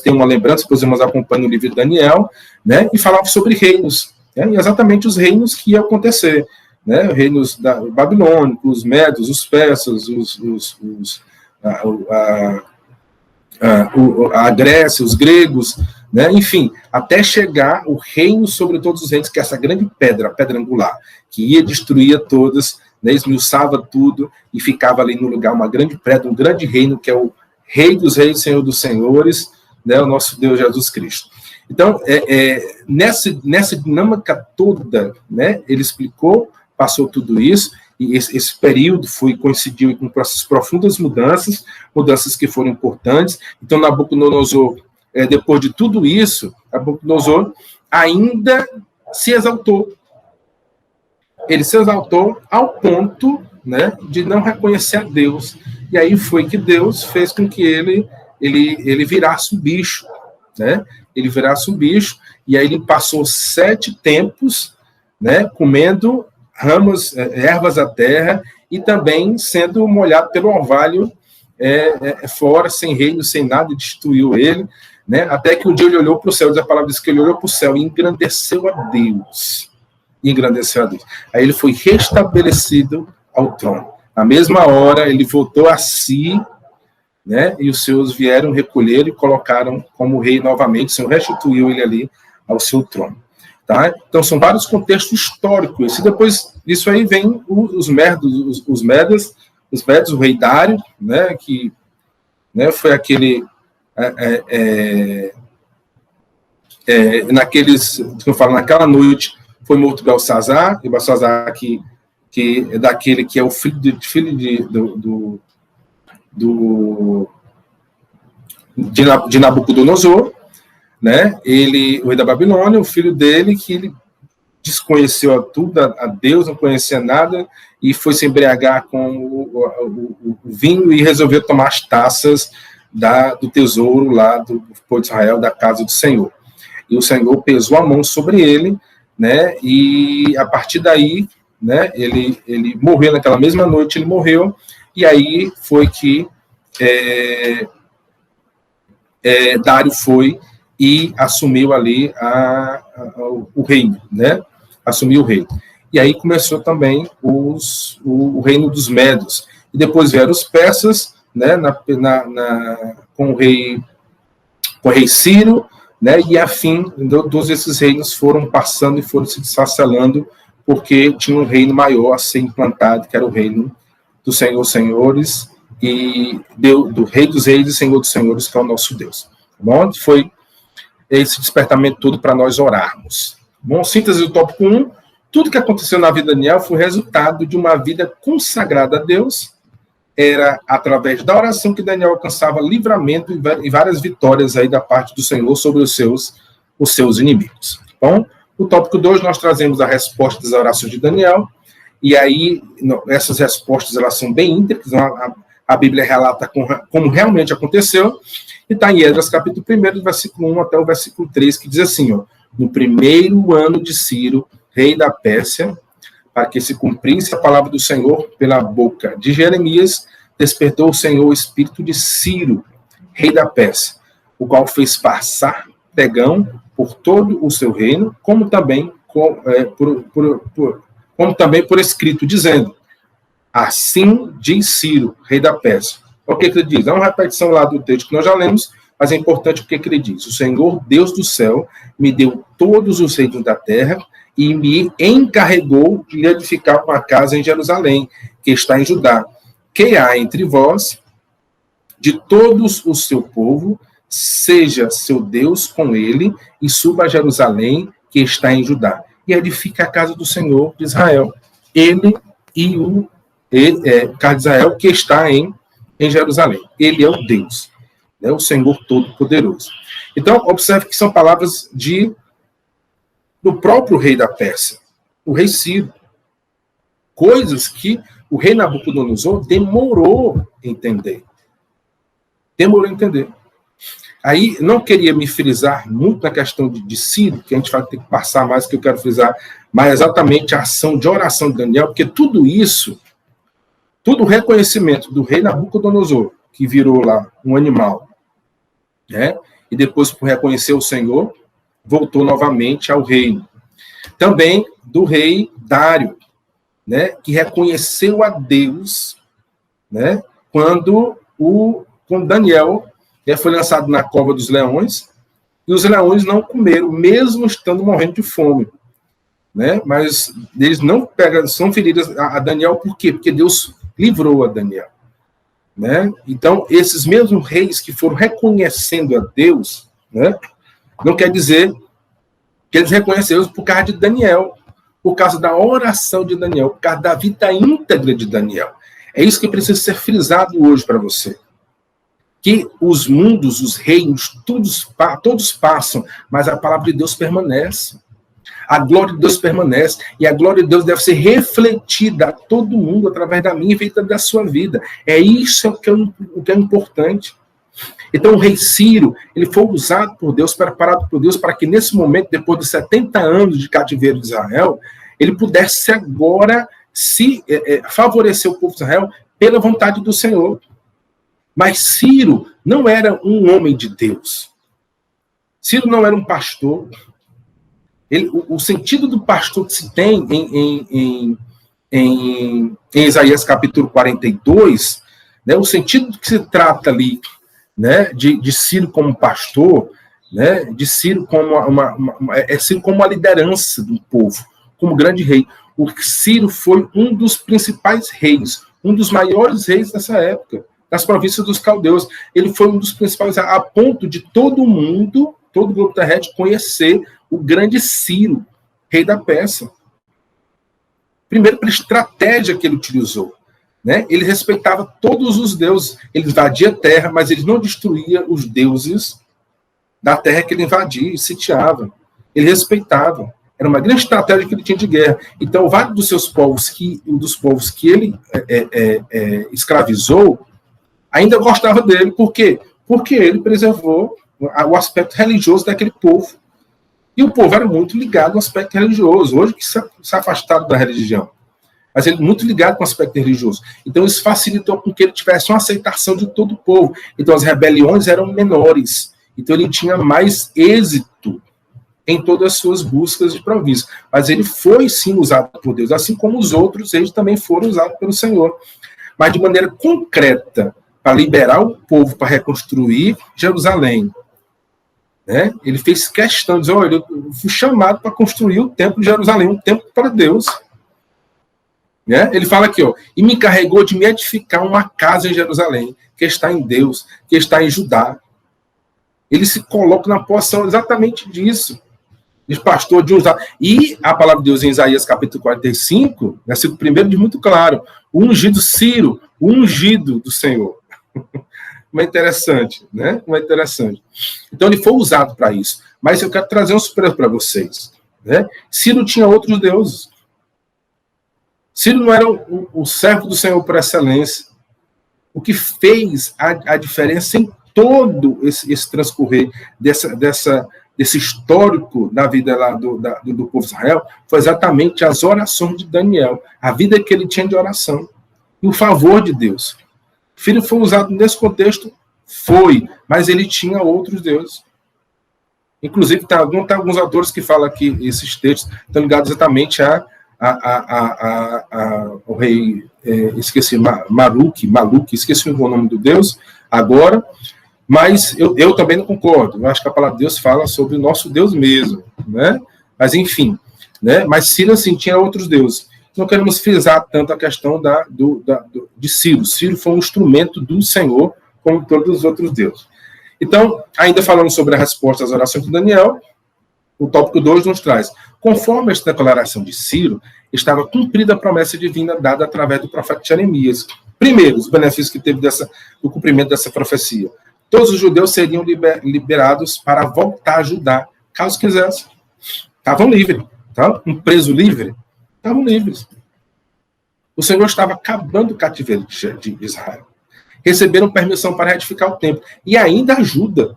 tenham uma lembrança, que os irmãos acompanhem o livro de Daniel, né, e falava sobre reinos, né, e exatamente os reinos que iam acontecer, né, reinos babilônicos, os medos, os persas, a Grécia, os gregos, né, enfim, até chegar o reino sobre todos os reinos, que é essa grande pedra, a pedra angular, que ia destruir todas, né, esmiuçava tudo e ficava ali no lugar uma grande pedra, um grande reino, que é o Rei dos Reis, Senhor dos Senhores, né, o nosso Deus Jesus Cristo. Então, nessa dinâmica toda, né, ele explicou, passou tudo isso, e esse período coincidiu com essas profundas mudanças que foram importantes. Então, Nabucodonosor depois de tudo isso, Nabucodonosor ainda se exaltou. Ele se exaltou ao ponto, né, de não reconhecer a Deus. E aí foi que Deus fez com que ele virasse um bicho, né? Ele virasse um bicho, e aí ele passou 7 tempos, né, comendo ramos, ervas da terra, e também sendo molhado pelo orvalho fora, sem reino, sem nada, e destruiu ele, né? Até que um dia ele olhou para o céu, diz a palavra diz que ele olhou para o céu e engrandeceu a Deus. Engrandeceu a Deus. Aí ele foi restabelecido ao trono. Na mesma hora, ele voltou a si, né? E os seus vieram recolher e colocaram como rei novamente. O Senhor restituiu ele ali ao seu trono. Tá? Então, são vários contextos históricos. E depois disso aí vem os Medas, o rei Dário, né? Que, né, foi aquele... naquela noite foi morto Belsazar, e Belsazar que é daquele que é o filho de Nabucodonosor, né? O rei da Babilônia, o filho dele, que ele desconheceu a Deus, não conhecia nada, e foi se embriagar com o vinho e resolveu tomar as taças do tesouro lá do povo de Israel, da casa do Senhor. E o Senhor pesou a mão sobre ele, né? E a partir daí, né, ele morreu naquela mesma noite, ele morreu, e aí foi que Dário foi e assumiu ali o reino, né? Assumiu o reino. E aí começou também o reino dos Medos. E depois vieram os persas, né? Com o rei Ciro, né? E afim, todos esses reinos foram passando e foram se desfacelando, porque tinha um reino maior a ser implantado, que era o reino do Senhor Senhores, e do Rei dos Reis e Senhor dos Senhores, que é o nosso Deus. Tá bom? Foi esse despertamento todo para nós orarmos. Bom, síntese do tópico 1. Tudo que aconteceu na vida de Daniel foi resultado de uma vida consagrada a Deus. Era através da oração que Daniel alcançava livramento e várias vitórias aí da parte do Senhor sobre os seus inimigos. Bom, no tópico 2 nós trazemos a resposta das orações de Daniel, e aí essas respostas elas são bem íntegras, a Bíblia relata como realmente aconteceu, e está em Esdras capítulo 1, do versículo 1 até o versículo 3, que diz assim, ó: no primeiro ano de Ciro, rei da Pérsia, para que se cumprisse a palavra do Senhor pela boca de Jeremias, despertou o Senhor o espírito de Ciro, rei da Pérsia, o qual fez passar pregão por todo o seu reino, como também por escrito, dizendo: assim diz Ciro, rei da Pérsia. O que ele diz? É uma repetição lá do texto que nós já lemos, mas é importante o que ele diz. O Senhor, Deus do céu, me deu todos os reinos da terra e me encarregou de edificar uma casa em Jerusalém, que está em Judá. Que há entre vós, de todos o seu povo, seja seu Deus com ele, e suba a Jerusalém, que está em Judá, e edifica a casa do Senhor de Israel. Ele e casa de Israel, que está em Jerusalém. Ele é o Deus, né, o Senhor Todo-Poderoso. Então, observe que são palavras do próprio rei da Pérsia, o rei Ciro. Coisas que o rei Nabucodonosor demorou a entender. Aí, não queria me frisar muito na questão de Ciro, que a gente vai ter que passar mais, que eu quero frisar mais exatamente a ação de oração de Daniel, porque tudo isso, tudo o reconhecimento do rei Nabucodonosor, que virou lá um animal, né? E depois, por reconhecer o Senhor, voltou novamente ao reino. Também do rei Dário, né? Que reconheceu a Deus, né? Quando Daniel foi lançado na cova dos leões, e os leões não comeram, mesmo estando morrendo de fome, né? Mas eles não são feridas a Daniel, por quê? Porque Deus livrou a Daniel, né? Então, esses mesmos reis que foram reconhecendo a Deus, né? Não quer dizer que eles reconheceram por causa de Daniel, por causa da oração de Daniel, por causa da vida íntegra de Daniel. É isso que precisa ser frisado hoje para você. que os mundos, os reinos, todos passam, mas a palavra de Deus permanece. A glória de Deus permanece, e a glória de Deus deve ser refletida a todo mundo através da minha vida e da sua vida. É isso o que é importante. Então o rei Ciro, ele foi usado por Deus, preparado por Deus, para que nesse momento, depois de 70 anos de cativeiro de Israel, ele pudesse agora favorecer o povo de Israel pela vontade do Senhor. Mas Ciro não era um homem de Deus. Ciro não era um pastor. O sentido do pastor que se tem em Isaías capítulo 42, né, o sentido que se trata ali, né, de Ciro como pastor, né, de Ciro como Ciro como uma liderança do povo, como grande rei. O Ciro foi um dos principais reis, um dos maiores reis dessa época, das províncias dos caldeus. Ele foi um dos principais, a ponto de todo mundo, todo o grupo terrestre, conhecer o grande Ciro, rei da Pérsia. Primeiro, pela estratégia que ele utilizou. Né? Ele respeitava todos os deuses. Ele invadia a terra, mas ele não destruía os deuses da terra que ele invadia e sitiava. Ele respeitava. Era uma grande estratégia que ele tinha de guerra. Então, vários dos seus povos, dos povos que ele escravizou, ainda gostava dele. Por quê? Porque ele preservou o aspecto religioso daquele povo. E o povo era muito ligado ao aspecto religioso. Hoje que se afastaram da religião. Mas ele muito ligado com o aspecto religioso. Então isso facilitou com que ele tivesse uma aceitação de todo o povo. Então as rebeliões eram menores. Então ele tinha mais êxito em todas as suas buscas de província. Mas ele foi sim usado por Deus, assim como os outros reis também foram usados pelo Senhor. Mas de maneira concreta, para liberar o povo, para reconstruir Jerusalém. Né? Ele fez questão de dizer, olha, eu fui chamado para construir o templo de Jerusalém, um templo para Deus. Né? Ele fala aqui, ó, e me encarregou de me edificar uma casa em Jerusalém, que está em Deus, que está em Judá. Ele se coloca na posição exatamente disso, de pastor de usar. E a palavra de Deus em Isaías capítulo 45, versículo 1 diz muito claro, o ungido Ciro, o ungido do Senhor. Como é interessante, né? Como é interessante. Então ele foi usado para isso. Mas eu quero trazer um surpresa para vocês. Né? Ciro tinha outros deuses. Ciro não era o servo do Senhor por excelência. O que fez a diferença em todo esse transcorrer desse histórico da vida lá do povo de Israel foi exatamente as orações de Daniel, a vida que ele tinha de oração e o favor de Deus. Filho foi usado nesse contexto? Foi, mas ele tinha outros deuses. Inclusive, tem alguns autores que falam que esses textos estão ligados exatamente ao rei, esqueci, Maluque, esqueci o nome do Deus agora, mas eu também não concordo. Eu acho que a palavra de Deus fala sobre o nosso Deus mesmo, né? Mas enfim, né? Mas Ciro, assim, tinha outros deuses. Não queremos frisar tanto a questão de Ciro. Ciro foi um instrumento do Senhor, como todos os outros deuses. Então, ainda falando sobre a resposta às orações de Daniel, o tópico 2 nos traz, conforme esta declaração de Ciro, estava cumprida a promessa divina dada através do profeta Jeremias. Primeiro, os benefícios que teve do cumprimento dessa profecia. Todos os judeus seriam liberados para voltar a Judá, caso quisessem. Estavam livres. Tá? Um preso livre. Estavam livres. O Senhor estava acabando o cativeiro de Israel. Receberam permissão para retificar o templo. E ainda ajuda.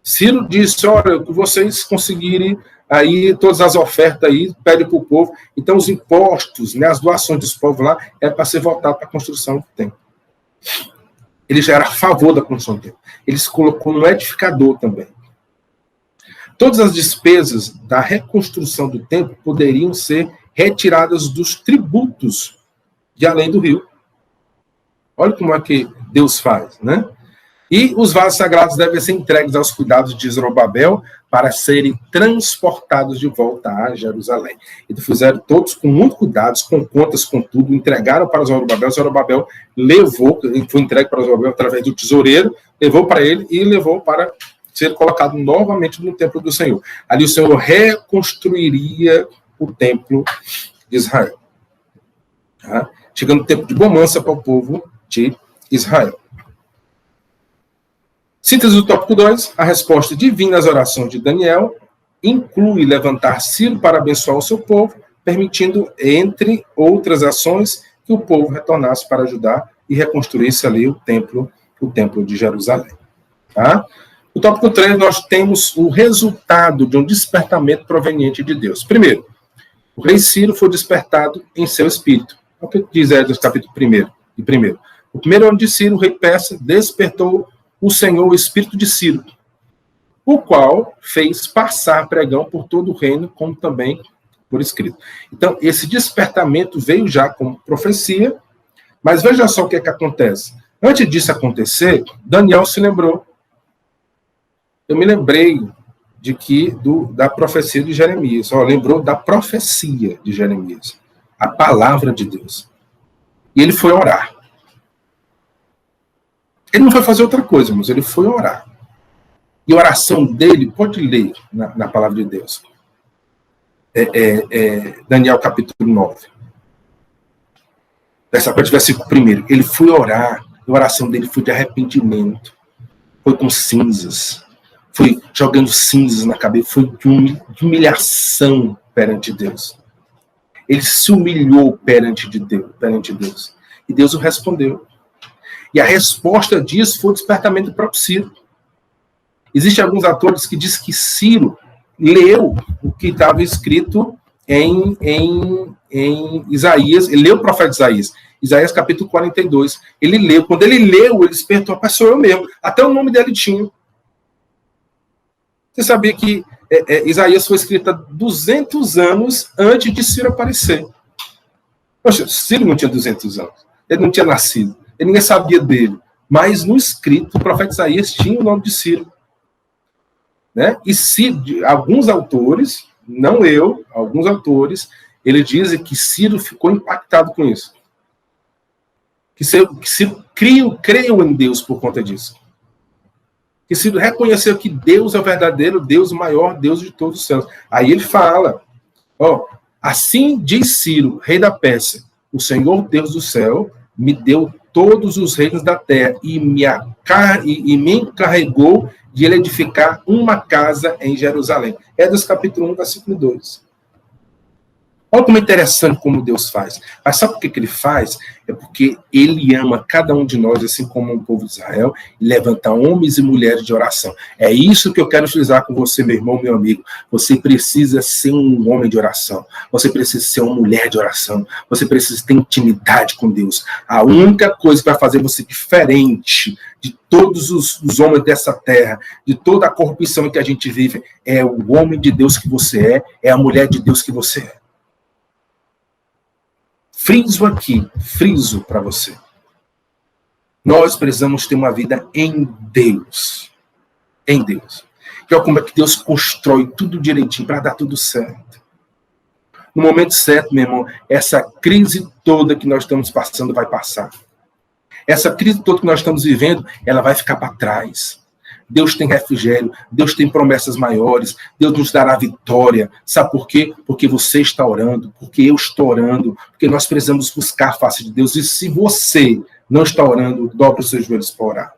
Ciro disse, olha, que vocês conseguirem aí todas as ofertas aí, pede para o povo. Então, os impostos, né, as doações dos povos lá, é para ser voltado para a construção do templo. Ele já era a favor da construção do templo. Ele se colocou no edificador também. Todas as despesas da reconstrução do templo poderiam ser retiradas dos tributos de além do rio. Olha como é que Deus faz, né? E os vasos sagrados devem ser entregues aos cuidados de Zorobabel para serem transportados de volta a Jerusalém. Então fizeram todos com muito cuidado, com contas, com tudo, entregaram para Zorobabel. Zorobabel levou, foi entregue para Zorobabel através do tesoureiro, levou para ele e levou para ser colocado novamente no templo do Senhor. Ali o Senhor reconstruiria o templo de Israel. Tá? Chegando o tempo de bonança para o povo de Israel. Síntese do tópico 2, a resposta divina às orações de Daniel inclui levantar Ciro para abençoar o seu povo, permitindo, entre outras ações, que o povo retornasse para ajudar e reconstruísse ali o templo de Jerusalém. Tá? No tópico 3, nós temos o resultado de um despertamento proveniente de Deus. Primeiro, o rei Ciro foi despertado em seu espírito. É o que diz Esdras, capítulo 1. O primeiro ano de Ciro, o rei persa, despertou o Senhor, o espírito de Ciro, o qual fez passar pregão por todo o reino, como também por escrito. Então, esse despertamento veio já como profecia, mas veja só o que é que acontece. Antes disso acontecer, Daniel se lembrou. Eu me lembrei da profecia de Jeremias. Lembrou da profecia de Jeremias, a palavra de Deus. E ele foi orar. Ele não foi fazer outra coisa, mas ele foi orar. E a oração dele, pode ler na palavra de Deus. Daniel capítulo 9. Dessa parte, versículo 1. Ele foi orar, e a oração dele foi de arrependimento. Foi com cinzas. Foi jogando cinzas na cabeça. Foi de humilhação perante Deus. Ele se humilhou perante Deus. E Deus o respondeu. E a resposta disso foi o despertamento do próprio Ciro. Existem alguns autores que dizem que Ciro leu o que estava escrito em Isaías, ele leu o profeta Isaías capítulo 42. Ele leu, quando ele leu, ele despertou a pessoa, eu mesmo. Até o nome dele tinha. Você sabia que Isaías foi escrito há 200 anos antes de Ciro aparecer. Poxa, Ciro não tinha 200 anos. Ele não tinha nascido. Ninguém sabia dele. Mas no escrito, o profeta Isaías tinha o nome de Ciro. Né? E alguns autores, não eu, alguns autores, eles dizem que Ciro ficou impactado com isso. Que Ciro creu em Deus por conta disso. Que Ciro reconheceu que Deus é o verdadeiro Deus, o maior Deus de todos os céus. Aí ele fala, assim diz Ciro, rei da Pérsia, o Senhor Deus do céu me deu todos os reinos da terra e me encarregou de ele edificar uma casa em Jerusalém. Esdras capítulo 1, versículo 2. Olha como é interessante como Deus faz. Mas sabe por que ele faz? É porque ele ama cada um de nós, assim como o povo de Israel, e levanta homens e mulheres de oração. É isso que eu quero utilizar com você, meu irmão, meu amigo. Você precisa ser um homem de oração. Você precisa ser uma mulher de oração. Você precisa ter intimidade com Deus. A única coisa que vai fazer você diferente de todos os homens dessa terra, de toda a corrupção em que a gente vive, é o homem de Deus que você é a mulher de Deus que você é. Friso para você. Nós precisamos ter uma vida em Deus. Em Deus. Que é como é que Deus constrói tudo direitinho para dar tudo certo. No momento certo, meu irmão, essa crise toda que nós estamos passando vai passar. Essa crise toda que nós estamos vivendo, ela vai ficar para trás. Deus tem refrigério, Deus tem promessas maiores, Deus nos dará vitória. Sabe por quê? Porque você está orando, porque eu estou orando, porque nós precisamos buscar a face de Deus. E se você não está orando, dobre os seus joelhos para orar.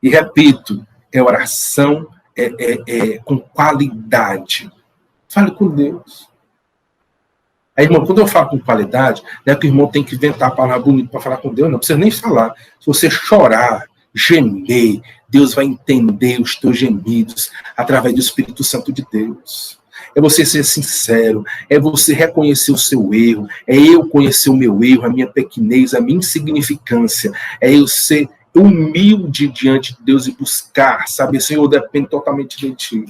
E repito, é oração com qualidade. Fale com Deus. Aí, irmão, quando eu falo com qualidade, não é que o irmão tem que inventar a palavra bonita para falar com Deus, não precisa nem falar. Se você chorar, gemer, Deus vai entender os teus gemidos através do Espírito Santo de Deus. É você ser sincero, é você reconhecer o seu erro, é eu conhecer o meu erro, a minha pequenez, a minha insignificância, é eu ser humilde diante de Deus e buscar, sabe, Senhor, eu dependo totalmente de Ti.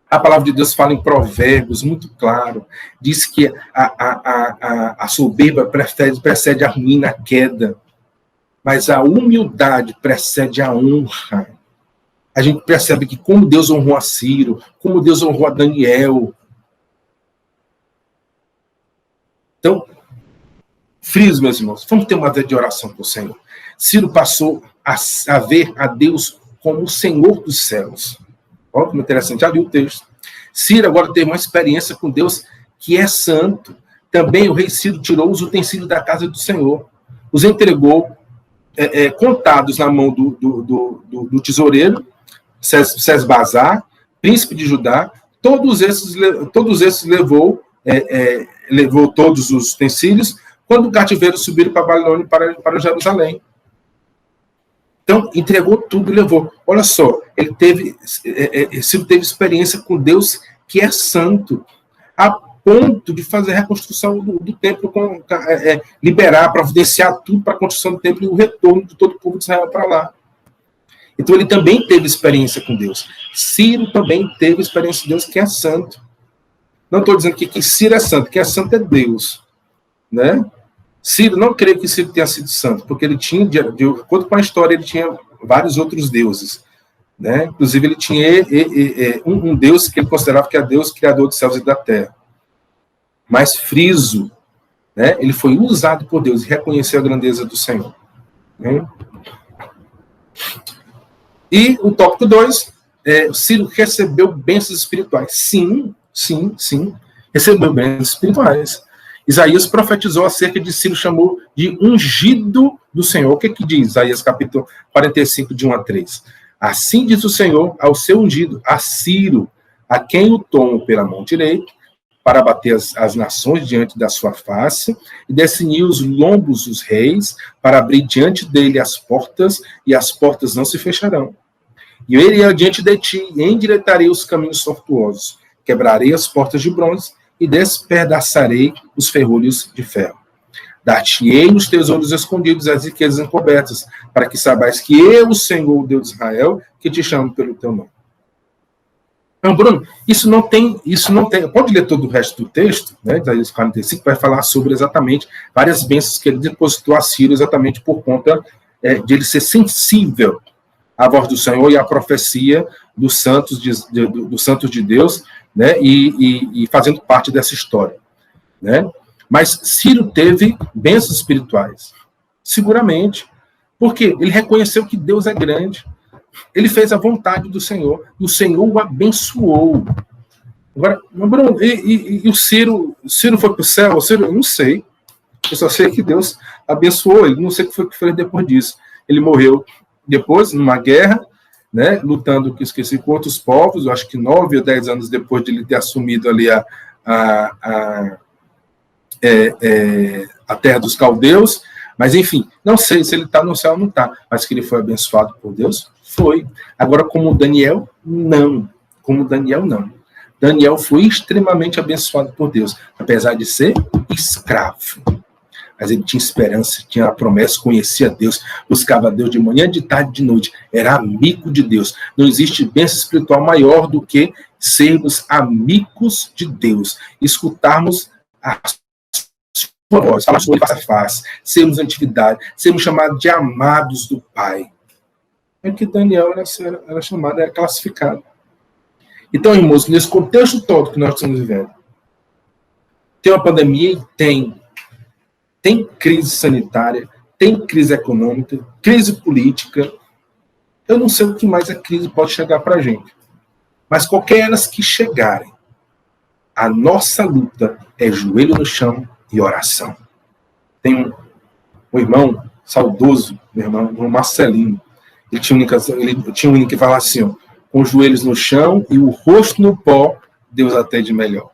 A palavra de Deus fala em Provérbios, muito claro, diz que a soberba precede a ruína, a queda. Mas a humildade precede a honra. A gente percebe que como Deus honrou a Ciro, como Deus honrou a Daniel. Então, frios, meus irmãos, vamos ter uma vida de oração com o Senhor. Ciro passou a ver a Deus como o Senhor dos céus. Olha como interessante, já li o texto. Ciro agora teve uma experiência com Deus que é santo. Também o rei Ciro tirou os utensílios da casa do Senhor, os entregou contados na mão do tesoureiro, Sesbazar, príncipe de Judá. Todos esses levou todos os utensílios quando o cativeiro subiram para a Babilônia, para Jerusalém. Então, entregou tudo e levou. Olha só, Ciro teve experiência com Deus, que é santo, a ponto de fazer a reconstrução do templo, liberar, providenciar tudo para a construção do templo e o retorno de todo o povo de Israel para lá. Então, ele também teve experiência com Deus. Ciro também teve experiência com Deus, que é santo. Não estou dizendo que Ciro é santo, que é santo é Deus. Né? Ciro, não creio que Ciro tenha sido santo, porque ele tinha, de acordo com a história, ele tinha vários outros deuses. Né? Inclusive, ele tinha um deus que ele considerava que é Deus, criador dos céus e da terra. Mas Friso, né? Ele foi usado por Deus e reconheceu a grandeza do Senhor. Né? E o tópico 2, Ciro recebeu bênçãos espirituais. Sim, recebeu bênçãos espirituais. Isaías profetizou acerca de Ciro, chamou de ungido do Senhor. O que diz Isaías capítulo 45, de 1 a 3? Assim diz o Senhor ao seu ungido, a Ciro, a quem o tomo pela mão direita, para bater as nações diante da sua face, e definir os lombos dos reis, para abrir diante dele as portas, e as portas não se fecharão. E eu irei diante de ti, e endireitarei os caminhos tortuosos, quebrarei as portas de bronze, e despedaçarei os ferrolhos de ferro. Dar-te-ei os tesouros escondidos, as riquezas encobertas, para que saibais que eu, o Senhor, o Deus de Israel, que te chamo pelo teu nome. Então, Bruno, isso não tem. Pode ler todo o resto do texto, né, Isaías 45, vai falar sobre exatamente várias bênçãos que ele depositou a Ciro, exatamente por conta de ele ser sensível à voz do Senhor e à profecia dos santos de Deus, né, e fazendo parte dessa história. Né? Mas Ciro teve bênçãos espirituais, seguramente, porque ele reconheceu que Deus é grande. Ele fez a vontade do Senhor, e o Senhor o abençoou. Agora, Bruno, e o Ciro foi para o céu? O Ciro, eu não sei. Eu só sei que Deus abençoou ele. Não sei o que foi que fez depois disso. Ele morreu depois, numa guerra, né, lutando, que esqueci, com outros povos. Eu acho que 9 ou 10 anos depois de ele ter assumido ali a terra dos caldeus. Mas, enfim, não sei se ele está no céu ou não está. Mas que ele foi abençoado por Deus, foi. Agora, como Daniel, não. Daniel foi extremamente abençoado por Deus, apesar de ser escravo. Mas ele tinha esperança, tinha a promessa, conhecia Deus, buscava Deus de manhã, de tarde, de noite. Era amigo de Deus. Não existe bênção espiritual maior do que sermos amigos de Deus. Escutarmos a sua voz, falar sobre face a face, sermos atividade, sermos chamados de amados do Pai. É que Daniel era chamado, era classificado. Então, irmãos, nesse contexto todo que nós estamos vivendo, tem uma pandemia? Tem crise sanitária, tem crise econômica, crise política. Eu não sei o que mais a crise pode chegar para a gente. Mas qualquer elas que chegarem, a nossa luta é joelho no chão e oração. Tem um irmão saudoso, meu irmão Marcelino. Ele tinha um hino que falava assim, ó, com os joelhos no chão e o rosto no pó, Deus atende melhor.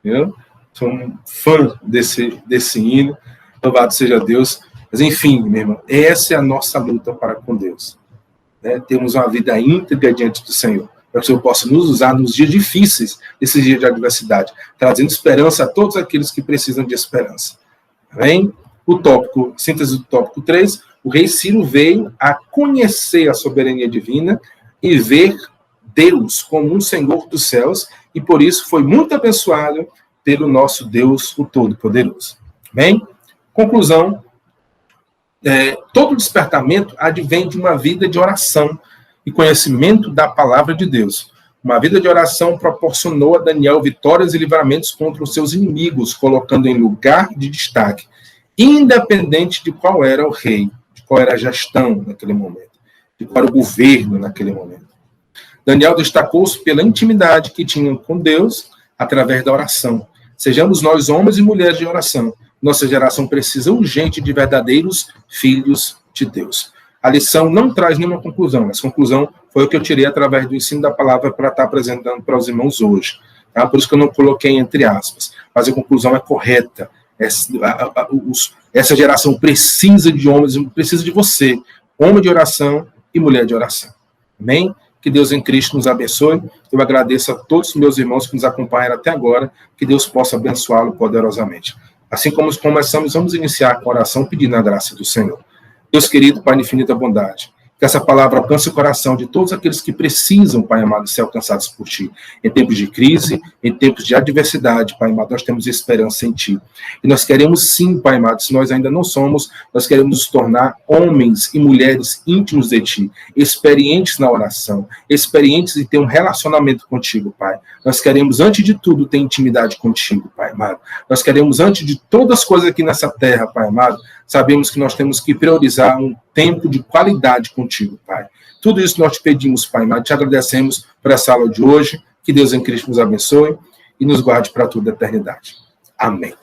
Entendeu? Sou um fã desse hino. Louvado seja Deus. Mas, enfim, meu irmão, essa é a nossa luta para com Deus. Né? Temos uma vida íntegra diante do Senhor, para que o Senhor possa nos usar nos dias difíceis, nesses dias de adversidade, trazendo esperança a todos aqueles que precisam de esperança. Amém? Síntese do tópico 3, o rei Ciro veio a conhecer a soberania divina e ver Deus como um Senhor dos céus, e por isso foi muito abençoado pelo nosso Deus, o Todo-Poderoso. Amém? Conclusão, todo despertamento advém de uma vida de oração e conhecimento da palavra de Deus. Uma vida de oração proporcionou a Daniel vitórias e livramentos contra os seus inimigos, colocando em lugar de destaque, independente de qual era o rei, de qual era a gestão naquele momento, de qual era o governo naquele momento. Daniel destacou-se pela intimidade que tinham com Deus através da oração. Sejamos nós homens e mulheres de oração. Nossa geração precisa urgente de verdadeiros filhos de Deus. A lição não traz nenhuma conclusão, mas conclusão foi o que eu tirei através do ensino da palavra para estar apresentando para os irmãos hoje. Tá? Por isso que eu não coloquei entre aspas, mas a conclusão é correta. Essa geração precisa de homens, precisa de você, homem de oração e mulher de oração. Amém? Que Deus em Cristo nos abençoe. Eu agradeço a todos os meus irmãos que nos acompanharam até agora, que Deus possa abençoá-lo poderosamente. Assim como começamos, vamos iniciar com a oração pedindo a graça do Senhor. Deus querido, Pai de infinita bondade, que essa palavra alcance o coração de todos aqueles que precisam, Pai amado, ser alcançados por Ti. Em tempos de crise, em tempos de adversidade, Pai amado, nós temos esperança em Ti. E nós queremos sim, Pai amado, se nós ainda não somos, nós queremos nos tornar homens e mulheres íntimos de Ti, experientes na oração, experientes em ter um relacionamento contigo, Pai. Nós queremos, antes de tudo, ter intimidade contigo, Pai amado. Nós queremos, antes de todas as coisas aqui nessa terra, Pai amado, sabemos que nós temos que priorizar um tempo de qualidade contigo, Pai. Tudo isso nós te pedimos, Pai amado, te agradecemos por essa aula de hoje, que Deus em Cristo nos abençoe e nos guarde para toda a eternidade. Amém.